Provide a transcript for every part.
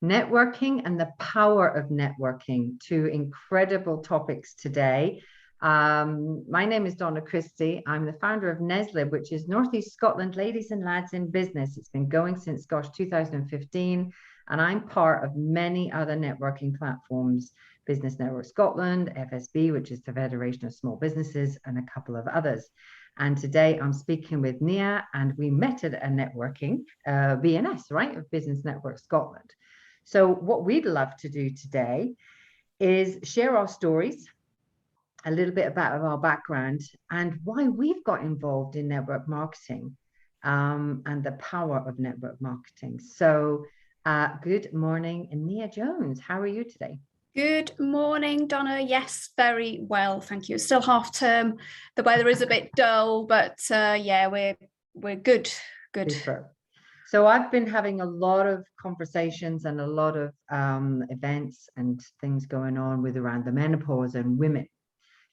networking and the power of networking. Two incredible topics today. My name is Donna Christie. I'm the founder of NESLib, which is Northeast Scotland Ladies and Lads in Business. It's been going since, 2015, and I'm part of many other networking platforms, Business Network Scotland, FSB, which is the Federation of Small Businesses, and a couple of others. And today I'm speaking with Nia, and we met at a networking, BNS, right, of Business Network Scotland. So what we'd love to do today is share our stories, a little bit about our background and why we've got involved in network marketing, and the power of network marketing. So good morning, Nia Jones. How are you today? Good morning, Donna. Yes, very well, thank you. It's still half term. The weather is a bit dull, but yeah, we're good. Super. So I've been having a lot of conversations and a lot of events and things going on with around the menopause and women.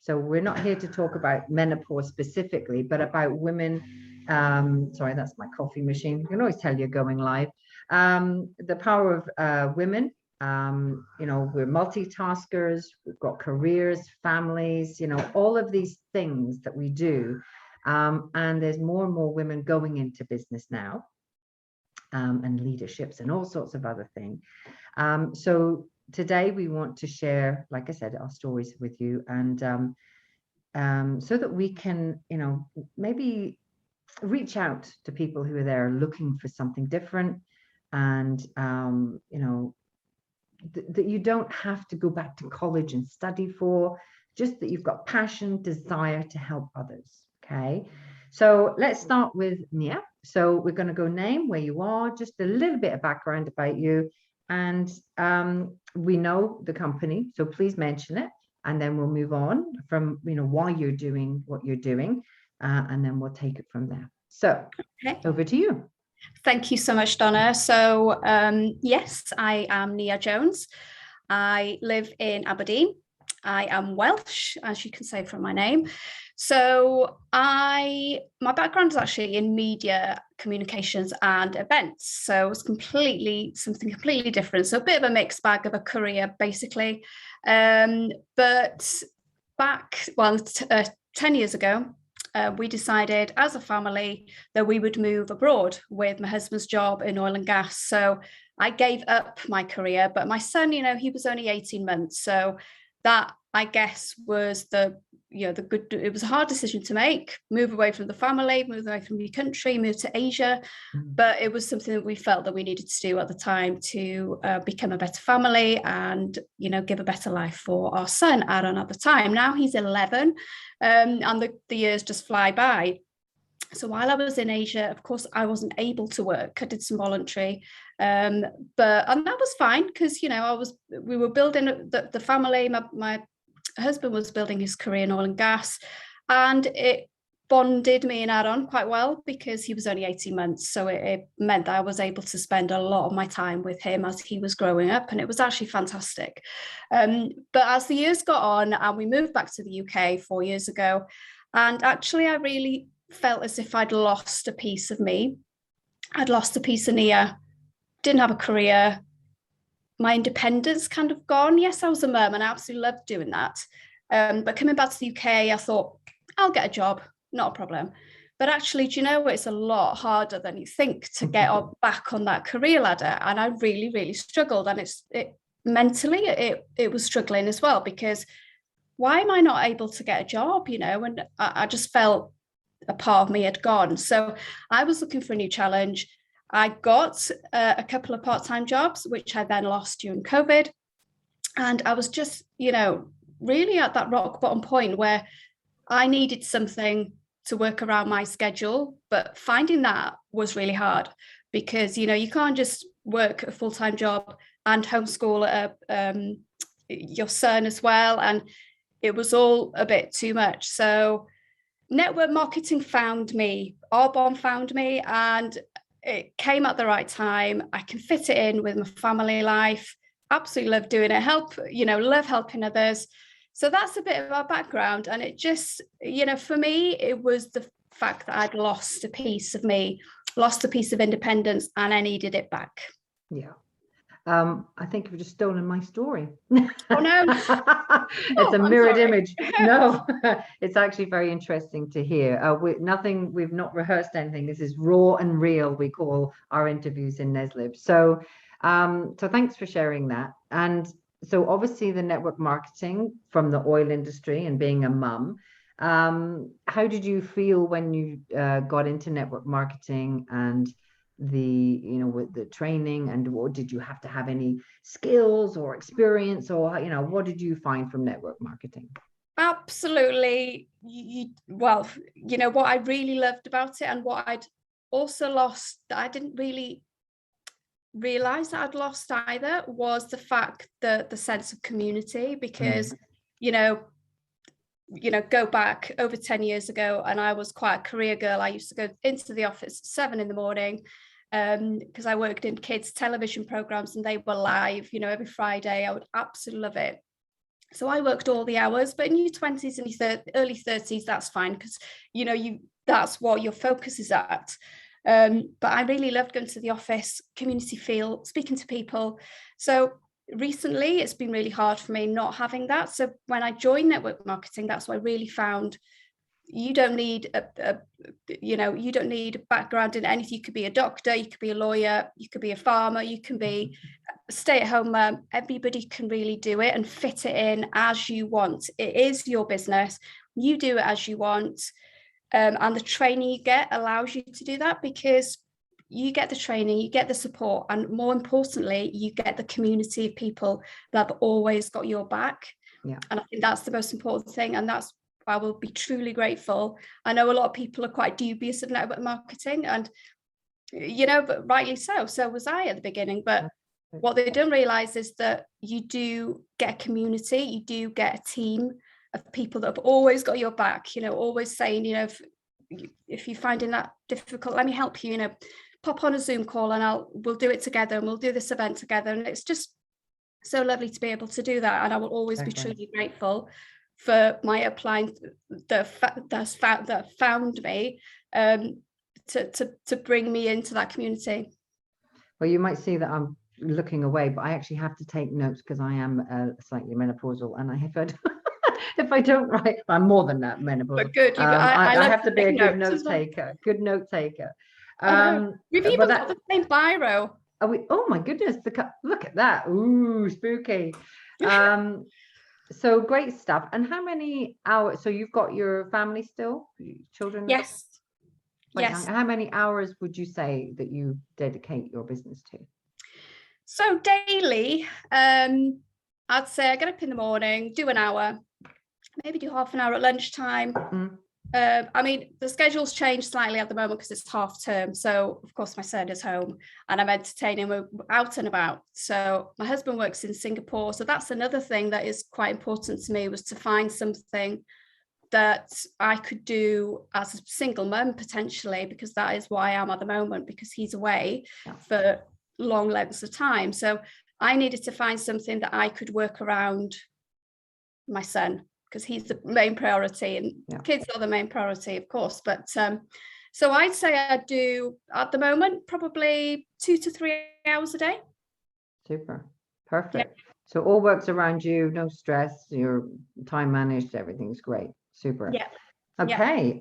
So we're not here to talk about menopause specifically, but about women. Sorry, that's my coffee machine. You can always tell you're going live. The power of women. We're multitaskers. We've got careers, families. All of these things that we do. And there's more and more women going into business now. And leaderships and all sorts of other things. So today we want to share, like I said, our stories with you, and so that we can, maybe reach out to people who are there looking for something different, and that you don't have to go back to college and study for, just that you've got passion, desire to help others. Okay. So let's start with Nia. So we're going to go name, where you are, just a little bit of background about you. And we know the company, so please mention it. And then we'll move on from, why you're doing what you're doing. And then we'll take it from there. So Over to you. Thank you so much, Donna. So yes, I am Nia Jones. I live in Aberdeen. I am Welsh, as you can say from my name. So my background is actually in media, communications and events. So it's something completely different. So a bit of a mixed bag of a career, basically. But back, 10 years ago, we decided as a family that we would move abroad with my husband's job in oil and gas. So I gave up my career, but my son, he was only 18 months. So that, I guess, was it was a hard decision to make, move away from the family, move away from the country, move to Asia. But it was something that we felt that we needed to do at the time to become a better family and, give a better life for our son, Arbonne, at the time. Now he's 11, and the years just fly by. So while I was in Asia, of course, I wasn't able to work. I did some voluntary, and that was fine because, we were building the family. My husband was building his career in oil and gas, and it bonded me and Arbonne quite well because he was only 18 months. So it meant that I was able to spend a lot of my time with him as he was growing up, and it was actually fantastic. But as the years got on and we moved back to the UK 4 years ago, and actually I really felt as if I'd lost a piece of me. I'd lost a piece of Nia, didn't have a career. My independence kind of gone. Yes, I was a mum and I absolutely loved doing that. But coming back to the UK, I thought, I'll get a job, not a problem. But actually, do you know, it's a lot harder than you think to get back on that career ladder. And I really, really struggled. And mentally, it was struggling as well, because why am I not able to get a job, And I just felt a part of me had gone. So I was looking for a new challenge. I got a couple of part-time jobs, which I then lost during COVID. And I was just, really at that rock bottom point where I needed something to work around my schedule. But finding that was really hard because, you can't just work a full-time job and homeschool your son as well. And it was all a bit too much. So network marketing found me, Arbonne found me, and it came at the right time. I can fit it in with my family life. Absolutely love doing it. Love helping others. So that's a bit of our background. And it just, for me, it was the fact that I'd lost a piece of me, lost a piece of independence, and I needed it back. Yeah. I think you've just stolen my story. Oh no. It's a I'm mirrored sorry. image. No, it's actually very interesting to hear. We've not rehearsed anything. This is raw and real, we call our interviews in Neslib. So, so thanks for sharing that. And so obviously the network marketing from the oil industry and being a mum, how did you feel when you got into network marketing and with the training, and what did you have to have any skills or experience, or what did you find from network marketing? Absolutely. Well, what I really loved about it, and what I'd also lost that I didn't really realize that I'd lost either, was the fact that the sense of community, because go back over 10 years ago, and I was quite a career girl. I used to go into the office at 7 a.m. Because I worked in kids television programs, and they were live, every Friday. I would absolutely love it. So I worked all the hours, but in your 20s and your early 30s, that's fine, because that's what your focus is at. But I really loved going to the office, community feel, speaking to people. So recently it's been really hard for me not having that. So when I joined network marketing, that's what I really found. You don't need you don't need a background in anything. You could be a doctor, you could be a lawyer, you could be a farmer, you can be a stay-at-home mum. Everybody can really do it and fit it in as you want. It is your business. You do it as you want. And the training you get allows you to do that, because you get the training, you get the support, and more importantly, you get the community of people that have always got your back. Yeah. And I think that's the most important thing, and that's I will be truly grateful. I know a lot of people are quite dubious of network marketing, and but rightly so. So was I at the beginning. But what they don't realize is that you do get a community, you do get a team of people that have always got your back, always saying, if you're finding that difficult, let me help you, pop on a Zoom call and we'll do it together, and we'll do this event together. And it's just so lovely to be able to do that. And I will always be truly grateful for my upline that found me to bring me into that community. Well, you might see that I'm looking away, but I actually have to take notes because I am slightly menopausal, and if I don't write, I'm more than that menopausal. But good, I have to be a good note taker. Good note taker. We've even got the same biro. Oh my goodness! Look at that! Ooh, spooky. So great stuff. And how many hours? So you've got your family still, children? Yes. Yes. How many hours would you say that you dedicate your business to? So daily, I'd say I get up in the morning, do an hour, maybe do half an hour at lunchtime. I mean, the schedule's changed slightly at the moment because it's half term. So of course my son is home and I'm entertaining, we're out and about. So my husband works in Singapore. So that's another thing that is quite important to me, was to find something that I could do as a single mum potentially, because that is why I am at the moment, because he's away for long lengths of time. So I needed to find something that I could work around my son, because he's the main priority, and kids are the main priority, of course. But so I'd say I do at the moment probably 2 to 3 hours a day. Super. Perfect. So all works around you, no stress, you're time managed, everything's great. Super. Yeah. Okay.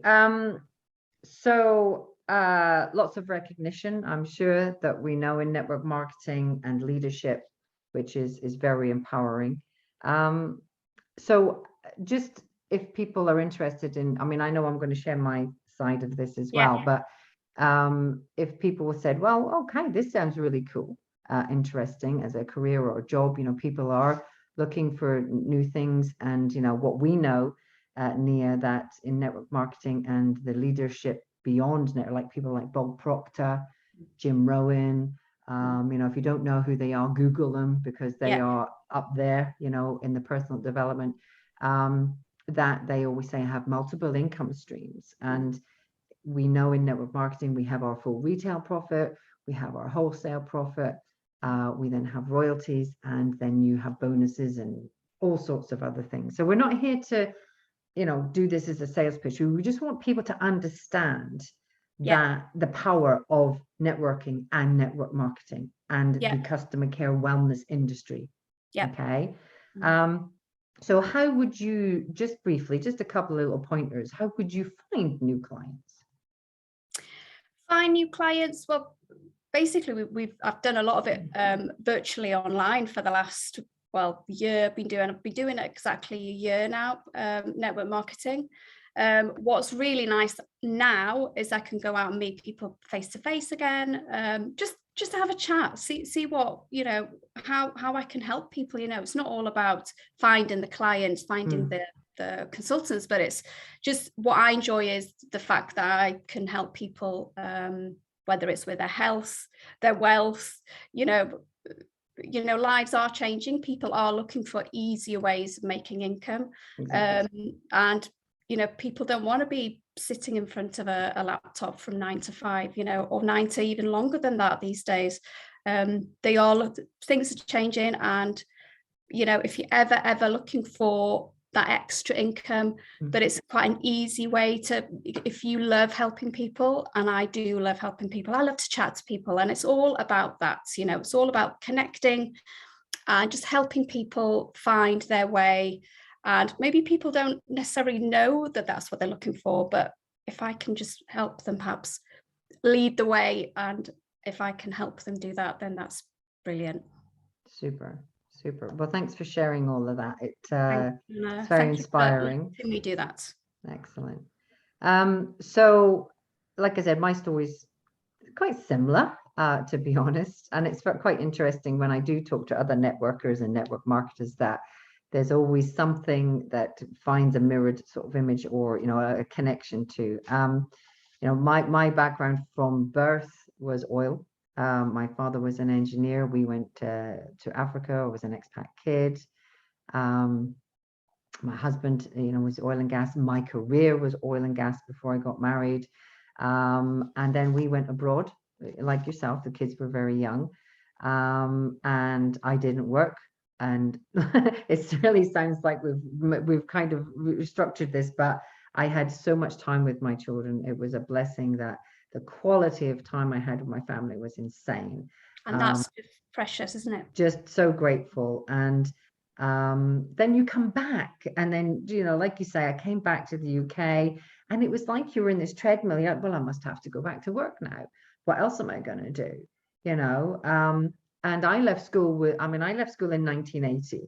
So lots of recognition, I'm sure, that we know in network marketing and leadership, which is very empowering. So just if people are interested in, I mean, I know I'm going to share my side of this as well, but if people said, well, okay, this sounds really cool, interesting as a career or a job, people are looking for new things. And, what we know, Nia, that in network marketing and the leadership beyond network, like people like Bob Proctor, Jim Rohn, if you don't know who they are, Google them, because they are up there, in the personal development, that they always say have multiple income streams. And we know in network marketing, we have our full retail profit, we have our wholesale profit, we then have royalties, and then you have bonuses and all sorts of other things. So we're not here to, do this as a sales pitch. We just want people to understand that the power of networking and network marketing and the customer care wellness industry. Okay. So how would you, just briefly, just a couple of little pointers, how would you find new clients? Find new clients? Well, basically I've done a lot of it virtually online for the last year. I've been doing it exactly a year now, network marketing. What's really nice now is I can go out and meet people face to face again, just to have a chat, see what, you know, how I can help people. You know, it's not all about finding the clients, finding the consultants, but it's just what I enjoy is the fact that I can help people, whether it's with their health, their wealth, you know, lives are changing. People are looking for easier ways of making income. Exactly. And, you know, people don't want to be sitting in front of a laptop from 9 to 5, you know, or 9 to even longer than that these days. Things are changing. And, you know, if you're ever looking for that extra income, but it's quite an easy way to, if you love helping people, and I do love helping people, I love to chat to people, and it's all about that, you know, it's all about connecting and just helping people find their way. And maybe people don't necessarily know that that's what they're looking for, but if I can just help them perhaps lead the way, and if I can help them do that, then that's brilliant. Super. Well, thanks for sharing all of that. It's very inspiring. Can we do that? Excellent. So, like I said, my story's quite similar, to be honest, and it's quite interesting when I do talk to other networkers and network marketers that there's always something that finds a mirrored sort of image, or, you know, a connection to. You know, my background from birth was oil. My father was an engineer. We went to Africa. I was an expat kid. My husband, you know, was oil and gas. My career was oil and gas before I got married. And then we went abroad, like yourself. The kids were very young, and I didn't work. And it really sounds like we've kind of restructured this, but I had so much time with my children. It was a blessing that the quality of time I had with my family was insane. And that's precious, isn't it? Just so grateful. And then you come back, and then, you know, like you say, I came back to the UK, and it was like you were in this treadmill. You're like, well, I must have to go back to work now. What else am I going to do? You know, and I left school I left school in 1980.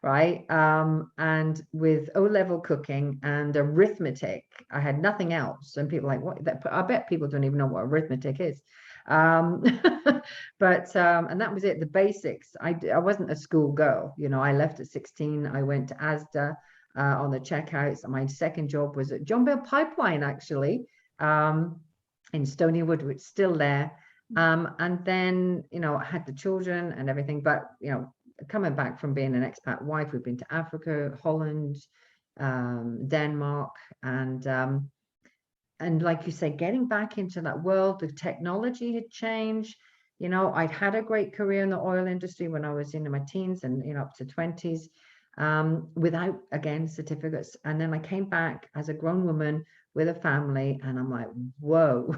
Right. And with O-level cooking and arithmetic, I had nothing else. And people are like, what? I bet people don't even know what arithmetic is. But and that was it, the basics. I wasn't a school girl. You know, I left at 16. I went to Asda on the checkouts. My second job was at John Bell Pipeline, actually, in Stonywood, which is still there. And then, you know, I had the children and everything, but, you know, coming back from being an expat wife, we've been to Africa, Holland, Denmark, and like you say, getting back into that world, the technology had changed. You know, I'd had a great career in the oil industry when I was in my teens and, you know, up to 20s, without, again, certificates. And then I came back as a grown woman with a family, and I'm like, whoa,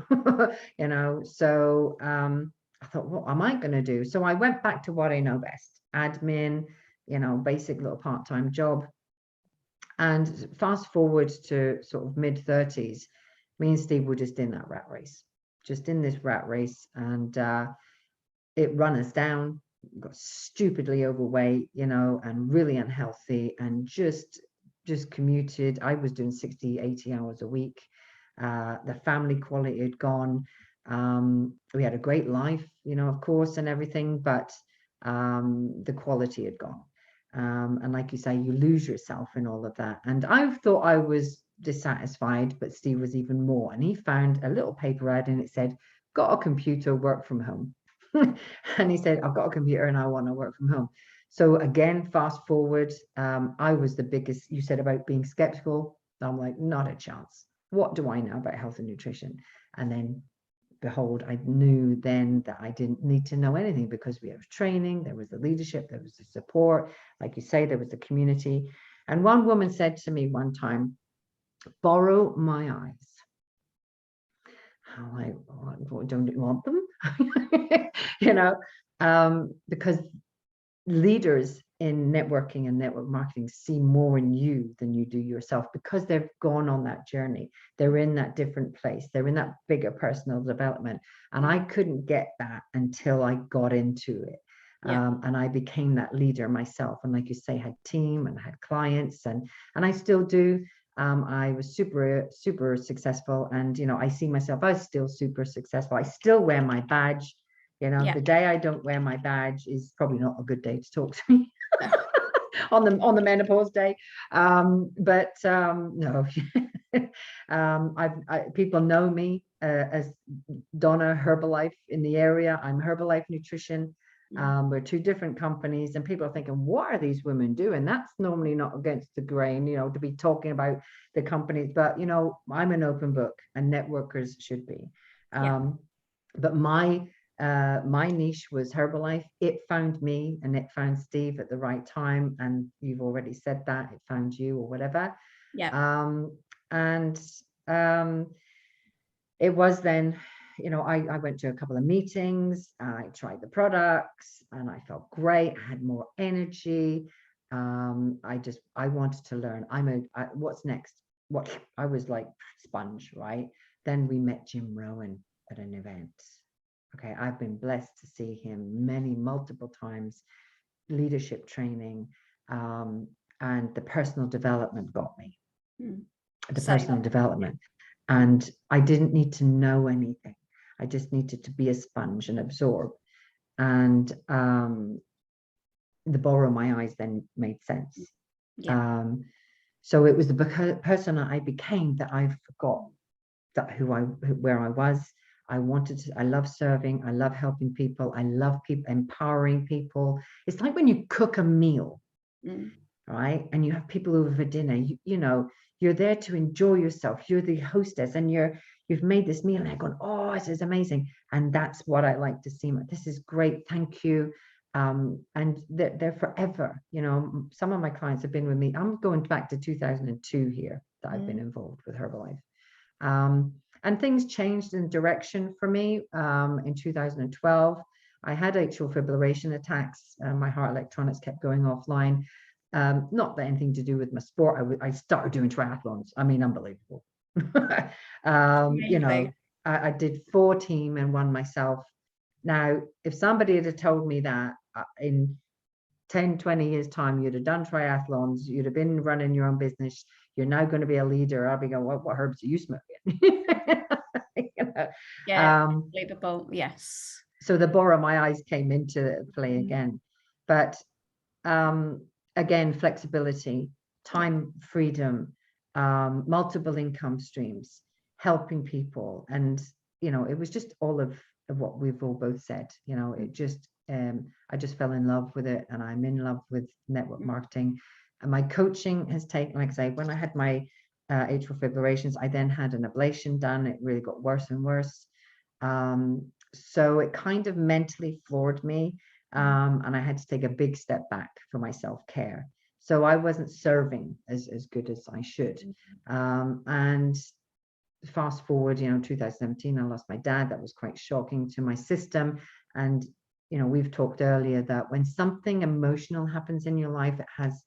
you know. So I thought, what am I going to do? So I went back to what I know best, admin, you know, basic little part-time job. And fast forward to sort of mid-30s, me and Steve were just in that rat race, and it ran us down. Got stupidly overweight, you know, and really unhealthy, and just commuted. I was doing 60-80 hours a week. The family quality had gone. We had a great life, you know, of course, and everything, but the quality had gone. And like you say, you lose yourself in all of that. And I thought I was dissatisfied, but Steve was even more. And he found a little paper ad, and it said, got a computer, work from home. And he said, I've got a computer and I want to work from home. So again, fast forward, I was the biggest. You said about being skeptical. I'm like, not a chance. What do I know about health and nutrition? And then behold, I knew then that I didn't need to know anything, because we have training, there was the leadership, there was the support, like you say, there was the community. And one woman said to me one time, borrow my eyes. I'm like, don't you want them? Because leaders in networking and network marketing see more in you than you do yourself, because they've gone on that journey. They're in that different place. They're in that bigger personal development. And I couldn't get that until I got into it. And I became that leader myself. And like you say, had team and had clients, and I still do. I was super, super successful. And, I see myself as still super successful. I still wear my badge. The day I don't wear my badge is probably not a good day to talk to me on the menopause day. But no, people know me as Donna Herbalife in the area. I'm Herbalife Nutrition. We're two different companies, and people are thinking, what are these women doing? That's normally not against the grain, to be talking about the companies. But, I'm an open book, and networkers should be. But my niche was Herbalife. It found me, and it found Steve at the right time. And you've already said that it found you, or whatever. It was then, I went to a couple of meetings, I tried the products, and I felt great. I had more energy. I wanted to learn. What's next? I was like sponge, right? Then we met Jim Rowan at an event. Okay, I've been blessed to see him multiple times, leadership training, and the personal development got me. Personal development. And I didn't need to know anything. I just needed to be a sponge and absorb. And the borrow my eyes then made sense. So it was the person I became that I forgot where I was. I love serving. I love helping people. I love people, empowering people. It's like when you cook a meal, right? And you have people over for dinner, you're there to enjoy yourself. You're the hostess, and you've made this meal, and they're going, oh, this is amazing. And that's what I like to see. This is great. Thank you. And they're forever. Some of my clients have been with me. I'm going back to 2002 here that I've been involved with Herbalife. And things changed in direction for me in 2012. I had atrial fibrillation attacks. My heart electronics kept going offline. Not that anything to do with my sport. I started doing triathlons. I mean, unbelievable. I did 4 team and 1 myself. Now, if somebody had told me that in 10, 20 years time, you'd have done triathlons, you'd have been running your own business, you're now going to be a leader, I'll be going, what herbs are you smoking? Unbelievable. Yes. So the borrow my eyes came into play again. But again, flexibility, time freedom, multiple income streams, helping people. And, it was just all of what we've all both said. It just, I just fell in love with it, and I'm in love with network marketing. And my coaching has taken, like I say, when I had my atrial fibrillations, I then had an ablation done. It really got worse and worse. So it kind of mentally floored me. And I had to take a big step back for my self-care. So I wasn't serving as good as I should. And fast forward, 2017, I lost my dad. That was quite shocking to my system. And, we've talked earlier that when something emotional happens in your life, it has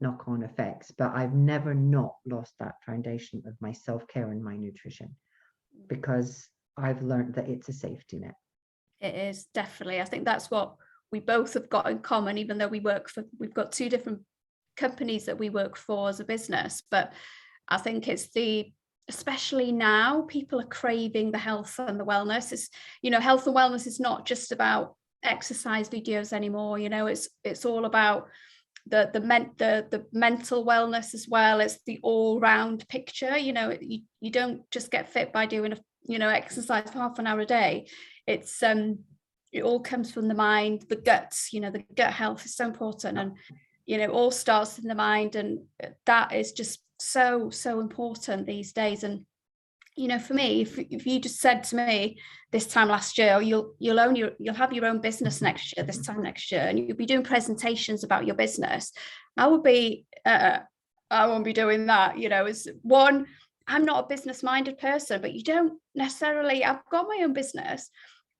knock-on effects. But I've never not lost that foundation of my self-care and my nutrition, because I've learned that it's a safety net. It is, definitely. I think that's what we both have got in common, even though we've got 2 different companies that we work for as a business. But I think especially now, people are craving the health and the wellness. It's, health and wellness is not just about exercise videos anymore. It's all about the mental wellness as well. It's the all-round picture. You don't just get fit by doing exercise for half an hour a day. It's it all comes from the mind, the guts. The gut health is so important, and it all starts in the mind, and that is just so important these days. And for me, if you just said to me this time last year, you'll have your own business next year, this time next year, and you'll be doing presentations about your business, I would be I won't be doing that. It's one, I'm not a business minded person, but you don't necessarily, I've got my own business,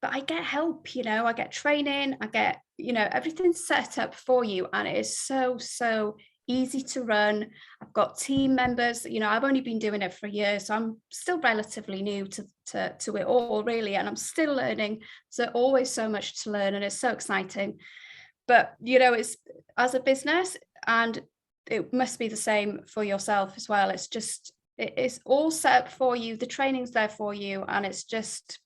but I get help, you know, I get training, I get, you know, everything's set up for you. And it is so easy to run. I've got team members, you know, I've only been doing it for a year, so I'm still relatively new to it all, really. And I'm still learning. So always so much to learn, and it's so exciting. But, you know, it's as a business, and it must be the same for yourself as well. It's just, it's all set up for you. The training's there for you, and it's just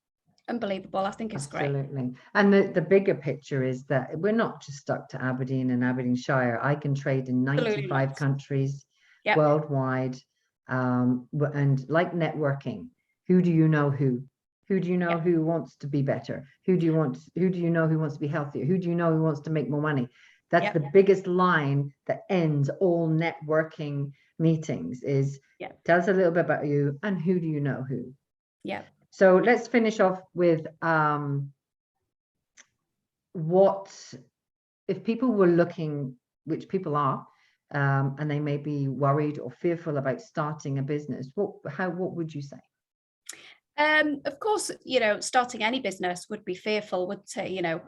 unbelievable. I think it's great. Absolutely. And the bigger picture is that we're not just stuck to Aberdeen and Aberdeenshire. I can trade in 95 countries worldwide. And like networking, who do you know who? Who do you know who wants to be better? Who do you know who wants to be healthier? Who do you know who wants to make more money? That's the biggest line that ends all networking meetings is tell us a little bit about you and who do you know who? Yeah. So let's finish off with what, if people were looking, which people are, and they may be worried or fearful about starting a business, what would you say? Of course, you know, starting any business would be fearful, would say, you know,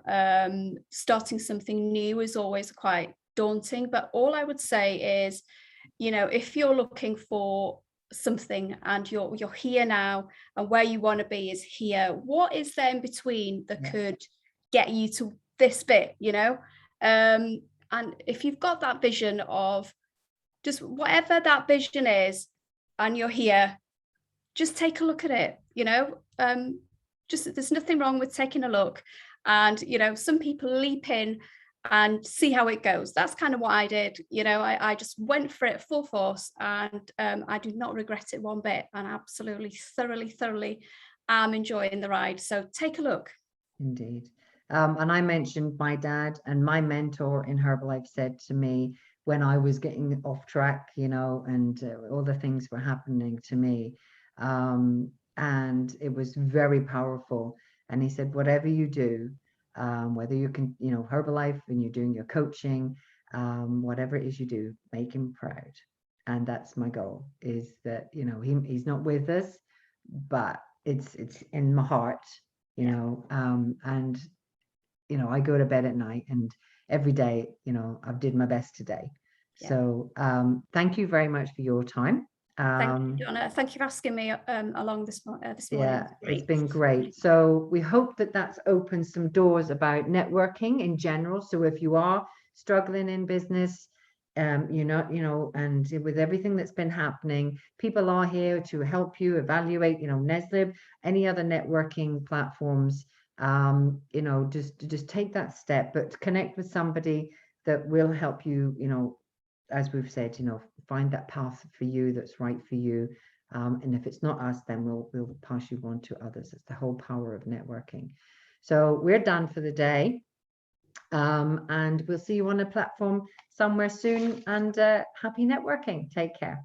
starting something new is always quite daunting. But all I would say is, you know, if you're looking for something and you're here now, and where you want to be is here, what is there in between that could get you to this bit, you know? And if you've got that vision of just whatever that vision is, and you're here, just take a look at it, you know. Just, there's nothing wrong with taking a look. And, you know, some people leap in and see how it goes. That's kind of what I did. You know, I just went for it full force, and I do not regret it one bit, and absolutely thoroughly am enjoying the ride. So take a look. Indeed. And I mentioned my dad, and my mentor in Herbalife said to me when I was getting off track, you know, and all the things were happening to me, and it was very powerful. And he said, whatever you do, whether you can, you know, Herbalife and you're doing your coaching, whatever it is you do, make him proud. And that's my goal, is that, you know, he's not with us, but it's in my heart, you know, and, you know, I go to bed at night, and every day, you know, I've did my best today. So thank you very much for your time. Thank you, Donna. Thank you for asking me along this morning. Yeah, it's been great. So we hope that that's opened some doors about networking in general. So if you are struggling in business, you know, and with everything that's been happening, people are here to help you evaluate, you know, Neslib, any other networking platforms, you know, just take that step, but connect with somebody that will help you, you know, as we've said, you know, find that path for you that's right for you. And if it's not us, then we'll pass you on to others. It's the whole power of networking. So we're done for the day. And we'll see you on a platform somewhere soon, and happy networking. Take care.